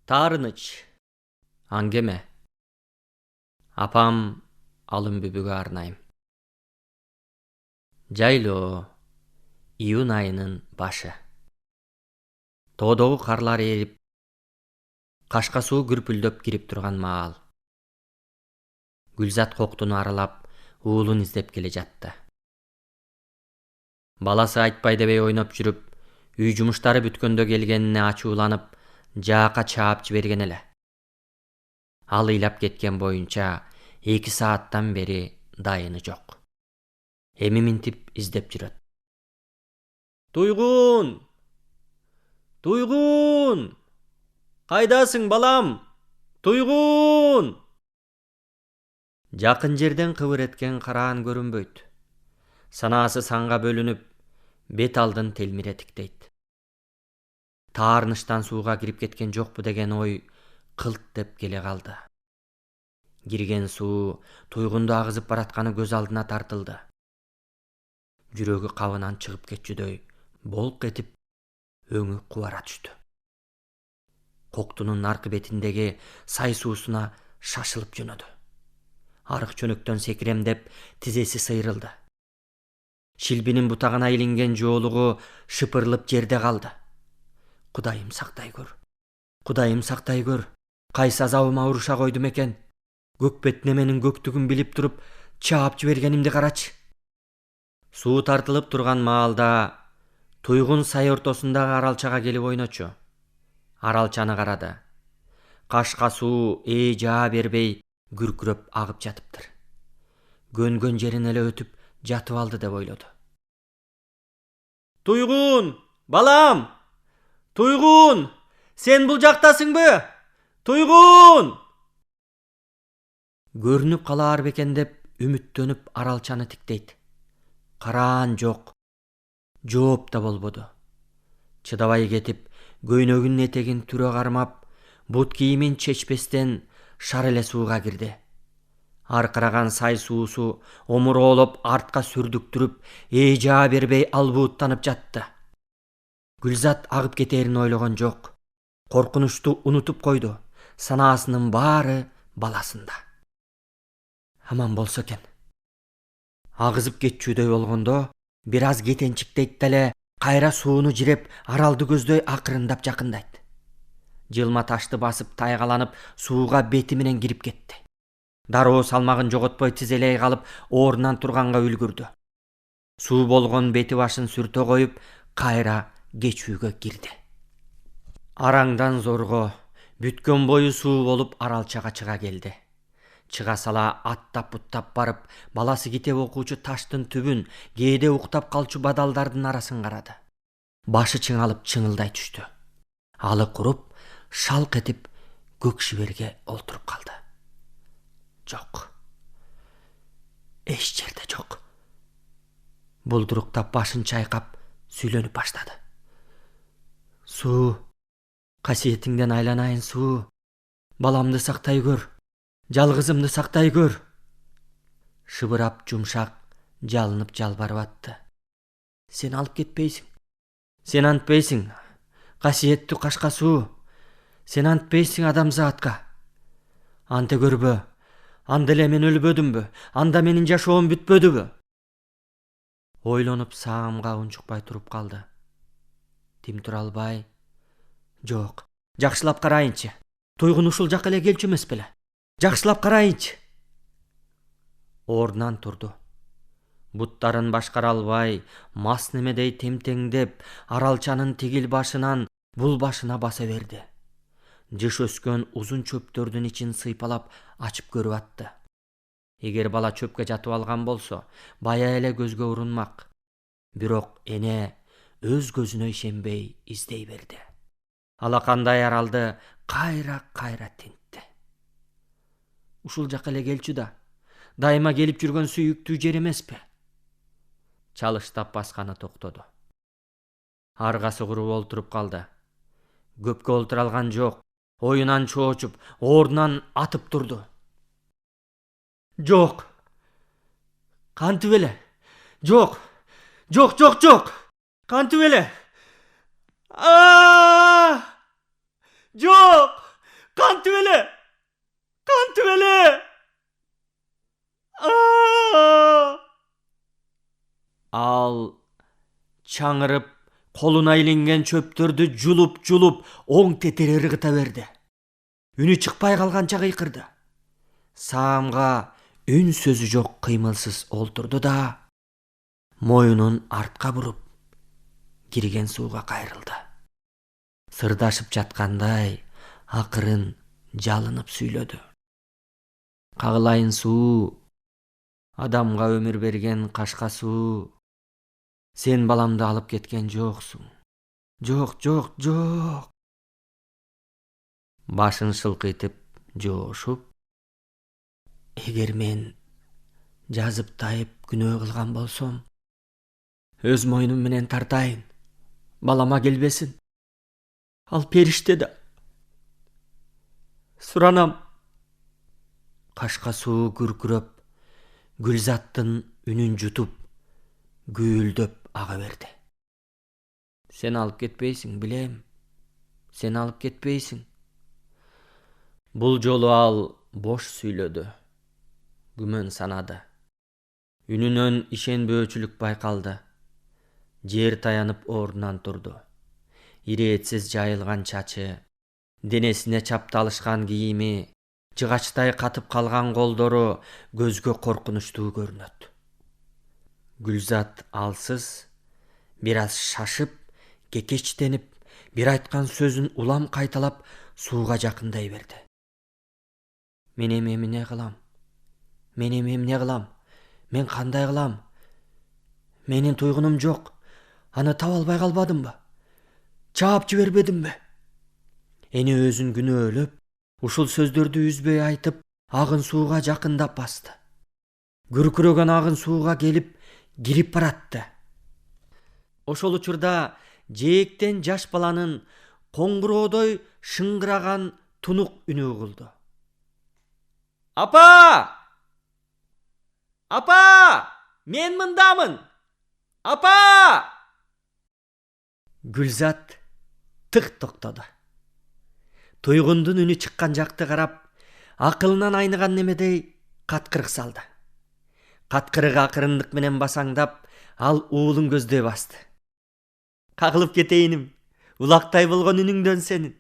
Таарыныч. Аңгеме. Апам алым бүбүгө арнайым. Жайлоо. Июнь айынын башы. Тоодогу карлар эрип, кашка суу күрпүлдөп кирип турган маал. Гүлзат коктуну аралап, уулун издеп келе жатты. Баласы айтпай дебей ойноп жүрүп, үй жумуштары бүткөндө келгенине ачууланып, жаакка чаап жиберген эле. Ал ыйлап кеткен боюнча 2 сааттан бери дайыны жок. Эми минтип издеп жүрөт. Туйгун! Туйгун! Кайдасың, балам? Туйгун! Жакын жерден кыбыр эткен караан көрүнбөйт. Санаасы санга бөлүнүп, бет алдын телмире тиктейт. Таарыныштан сууга кирип кеткен жокпу деген ой кылт деп келе калды. Кирген суу Туйгунду агызып баратканы көз алдына тартылды. Жүрөгү кабынан чыгып кетчүдөй болк этип, өңү кубара түштү. Коктунун аркы бетиндеги сай суусуна шашылып жөнөдү. Арык чөнөктөн секиремдеп, тизеси сыйрылды. Шилбинин бутагына илинген жоолугу шыпырылып жерде калды. Кудайым сактай көр. Кудайым сактай көр. Кайсы азабыма уруша койдум экен. Көкбет неменин көктүгүн билип туруп, чаап жибергенимди карачы. Суу тартылып турган маалда Туйгун сай ортосундагы аралчага келип ойночу. Аралчаны карады. Кашка суу жаа бербей күркүрөп агып жатыптыр. Көнгөн жерин эле өтүп жатып алды деп ойлоду. Туйгун! Балам! Туйгун! Сен бул жактасыңбы? Туйгун! Көрүнүп калаар бекен деп үмүттөнүп аралчаны тиктейт. Караан жок. Жооп да болбоду. Чыдабай кетип, көйнөгүнүн этегин түрө кармап, бут кийимин чечпестен шар эле сууга кирди. Аркыраган сай суусу омуроолоп артка сүрдүктүрүп, жаа бербей албууттанып жатты. Гүлзат агып кетээрин ойлогон жок. Коркунучту унутуп койду. Санаасынын баары баласында. Аман болсо экен. Агызып кетчүдөй болгондо, бир аз кетенчиктейт деле кайра сууну жиреп, аралды көздөй акырындап жакындайт. Жылма ташты басып тайгаланып, сууга бети менен кирип кетти. Дароо салмагын жоготпой тизелей калып, ордунан турганга үлгүрдү. Суу болгон бети башын сүртө коюп, кайра кечүүгө кирди. Араңдан зорго, бүткөн бою суу болуп аралчага чыга келди. Чыга сала аттап-буттап барып, баласы китеп окуучу таштын түбүн, кээде уктап калчу бадалдардын арасын карады. Башы чыңалып чыңылдай түштү. Алы куруп, шалк этип көк шиберге олтуруп калды. Жок. Эч жерде жок. Булдуруктап башын чайкап, сүйлөнүп баштады. Суу, касиетиңден айланайын суу. Баламды сактай көр. Жалгызымды сактай көр. Шыбырап жумшак, жалынып жалбарып атты. Сен алып кетпейсиң. Сен антпейсиң. Касиеттүү кашка суу. Сен антпейсиң адамзатка. Анте көрбө. Анда эле мен өлбөдүмбү? Анда менин жашоом бүтпөдүбү? Ойлонуп саамга унчукпай туруп калды. Тим тура албай. Жок, жакшылап карайынчы. Туйгун ушул жакка эле келчү эмес беле? Жакшылап карайынчы. Ордунан турду. Буттарын башкара албай, мас немедей темтеңдеп, аралчанын тигил башынан бул башына баса берди. Жыш өскөн узун чөптөрдүн ичин сыйпалап ачып көрүп атты. Эгер бала чөпкө жатып алган болсо, бая эле көзгө урунмак. Бирок эне өз көзүнө ишенбей издей берди. Алакандай аралды кайра тинтти. Ушул жакка эле келчү да. Дайыма келип жүргөн сүйүктүү жер эмеспи? Чалыштап басканы токтоду. Аргасы куруп олтуруп калды. Көпкө олтура алган жок. Оюнан чоочуп, ордунан атып турду. Жок. Кантип эле? Жок. Кантип эле? Жок! чаңырып, колуна илинген чөптөрдү жулуп, оң тетери ыргыта берди. Үнү чыкпай калганча кыйкырды. Саамга үн сөзү жок кыймылсыз олтурду да, моюнун артка буруп, кирген сууга кайрылды. Сырдашып жаткандай, акырын жалынып сүйлөдү. Кагылайын суу, адамга өмүр берген кашка суу. Сен баламды алып кеткен жоксуң. Жок. Башын шылкыйтып жоошуп, эгер мен жазып тайып күнөө кылган болсом, өз мойнум менен тартайын. Балама келбесин. Ал периште да. Суранам. Кашка суу күркүрөп, Гүлзаттын үнүн жутуп, гүйлдөп ага берди. Сен алып кетпейсиң, билем. Сен алып кетпейсиң. Бул жолу ал бош сүйлөдү. Күмөн санады. Үнүнөн ишенбөөчүлүк байкалды. Жер таянып ордунан турду. Иретсиз жайылган чачы, денесине чапталышкан кийими, жыгачтай катып калган колдору көзгө коркунучтуу көрүнөт. Гүлзат алсыз, бир аз шашып, кекечтенип, бир айткан сөзүн улам кайталап сууга жакындай берди. Мен эмне кылам? Мен кандай кылам? Менин туйгунум жок. Аны таба албай калбадымбы? Чаап жибербедимби? Эне өзүн күнөөлөп, ушул сөздөрдү үзбөй айтып, агын сууга жакындап басты. Күркүрөгөн агын сууга келип, кирип баратты. Ошол учурда жээктен жаш баланын коңгуроодой шыңгыраган тунук үнү угулду. Апа! Мен мындамын! Апа! Гүлзат тык токтоду. Туйгундун үнү чыккан жакты карап, акылынан айныган немедей каткырык салды. Каткырык акырындык менен басаңдап, ал уулун көздөй басты. Кагылып кетейиним, улактай болгон үнүңдөн сенин.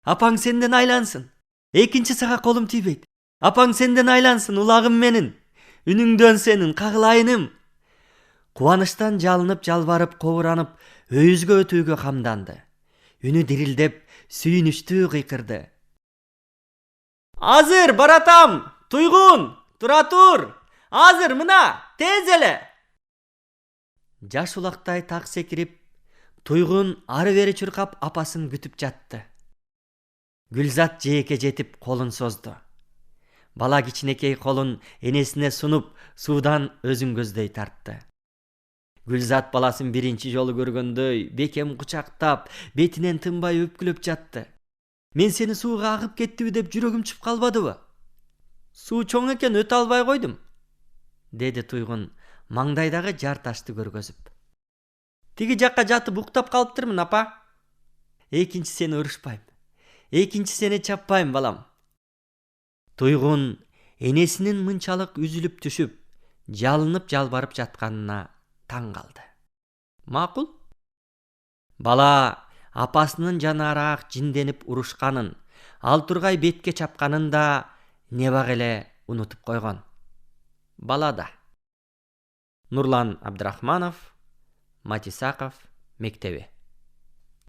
Апаң сенден айлансын. Экинчи сага колум тийбейт. Апаң сенден айлансын, улагым менин. Үнүңдөн сенин, кагылайыным. Кубанычтан жалынып, жалбарып, кобуранып, өйүзгө өтүүгө камданды. Үнү дирилдеп, сүйүнүчтүү кыйкырды. Азыр баратам, Туйгун, тура тур. Азыр мына, тез эле. Жаш улактай так секирип, Туйгун ары бери чуркап апасын күтүп жатты. Гүлзат жээкке жетип колун созду. Бала кичинекей колун энесине сунуп, суудан өзүн көздөй тартты. Гүлзат баласын биринчи жолу көргөндөй бекем кучактап, бетинен тынбай өпкүлөп жатты. Мен сени сууга агып кеттиби деп жүрөгүм чып калбадыбы? Суу чоң экен, өтө албай койдум, деди Туйгун маңдайдагы жар ташты көргөзүп. Тиги жакка жатып уктап калыптырмын, апа. Экинчи сени урушпайм. Экинчи сени чаппайм, балам. Туйгун энесинин мынчалык үзүлүп түшүп, жалынып жалбарып жатканына таң калды. Макул. Бала апасынын жанараак жинденип урушканын, ал тургай бетке чапканын да небак эле унутуп койгон. Бала да. Нурлан Абдрахманов, Матисаков мектеби.